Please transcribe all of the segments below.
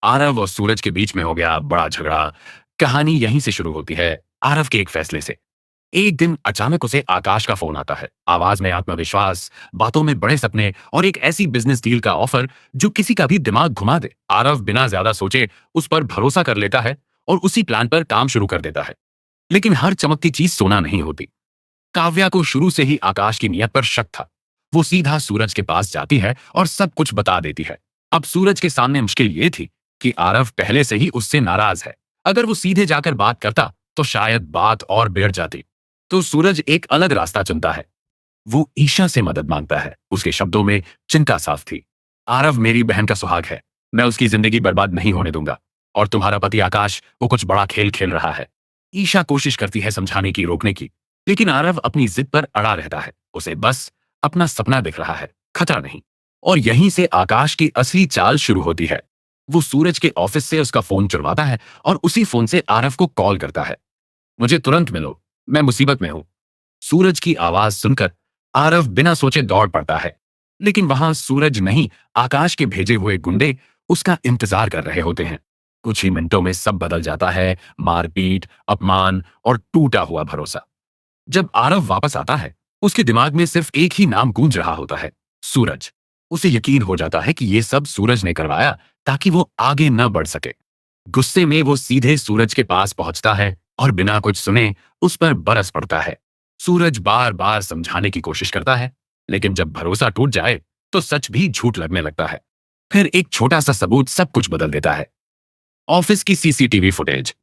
आरव और सूरज के बीच में हो गया बड़ा झगड़ा। कहानी यहीं से शुरू होती है, आरव के एक फैसले से। एक दिन अचानक उसे आकाश का फोन आता है। आवाज में आत्मविश्वास, बातों में बड़े सपने और एक ऐसी बिजनेस डील का ऑफर जो किसी का भी दिमाग घुमा दे। आरव बिना ज्यादा सोचे उस पर भरोसा कर लेता है और उसी प्लान पर काम शुरू कर देता है। लेकिन हर चमकती चीज सोना नहीं होती। काव्या को शुरू से ही आकाश की नीयत पर शक था। वो सीधा सूरज के पास जाती है और सब कुछ बता देती है। अब सूरज के सामने मुश्किल ये थी कि आरव पहले से ही उससे नाराज है। अगर वो सीधे जाकर बात करता तो शायद बात और बिगड़ जाती। तो सूरज एक अलग रास्ता चुनता है। वो ईशा से मदद मांगता है। उसके शब्दों में चिंता साफ थी। आरव मेरी बहन का सुहाग है। मैं उसकी जिंदगी बर्बाद नहीं होने दूंगा। और तुम्हारा पति आकाश, वो कुछ बड़ा खेल खेल रहा है। ईशा कोशिश करती है समझाने की, रोकने की। लेकिन आरव अपनी जिद पर अड़ा रहता है। उसे बस अपना सपना दिख रहा है, खतरा नहीं। और यहीं से आकाश की असली चाल शुरू होती है। वो सूरज के ऑफिस से उसका फोन चुरवाता है और उसी फोन से आरव को कॉल करता है। मुझे तुरंत मिलो, मैं मुसीबत में हूं। सूरज की आवाज सुनकर आरव बिना सोचे दौड़ पड़ता है। लेकिन वहां सूरज नहीं, आकाश के भेजे हुए गुंडे उसका इंतजार कर रहे होते हैं। कुछ ही मिनटों में सब बदल जाता है। मारपीट, अपमान और टूटा हुआ भरोसा। जब आरव वापस आता है, उसके दिमाग में सिर्फ एक ही नाम गूंज रहा होता है, सूरज। उसे यकीन हो जाता है कि ये सब सूरज ने करवाया ताकि वो आगे न बढ़ सके। गुस्से में वो सीधे सूरज के पास पहुंचता है और बिना कुछ सुने उस पर बरस पड़ता है। सूरज बार बार समझाने की कोशिश करता है, लेकिन जब भरोसा टूट जाए तो सच भी झूठ लगने लगता है। फिर एक छोटा सा सबूत सब कुछ बदल देता है। ऑफिस की सीसीटीवी फुटेज।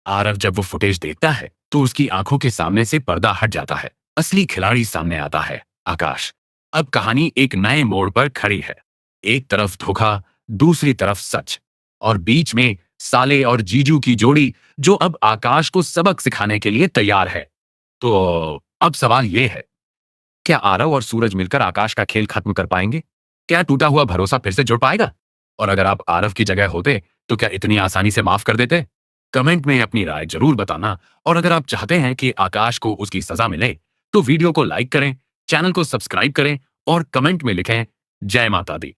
आरव जब वो फुटेज देखता है तो उसकी आंखों के सामने से पर्दा हट जाता है। असली खिलाड़ी सामने आता है, आकाश। अब कहानी एक नए मोड़ पर खड़ी है। एक तरफ धोखा, दूसरी तरफ सच, और बीच में साले और जीजू की जोड़ी जो अब आकाश को सबक सिखाने के लिए तैयार है। तो अब सवाल ये है, क्या आरव और सूरज मिलकर आकाश का खेल खत्म कर पाएंगे? क्या टूटा हुआ भरोसा फिर से जुड़ पाएगा? और अगर आप आरव की जगह होते तो क्या इतनी आसानी से माफ कर देते? कमेंट में अपनी राय जरूर बताना। और अगर आप चाहते हैं कि आकाश को उसकी सजा मिले तो वीडियो को लाइक करें, चैनल को सब्सक्राइब करें और कमेंट में लिखें जय माता दी।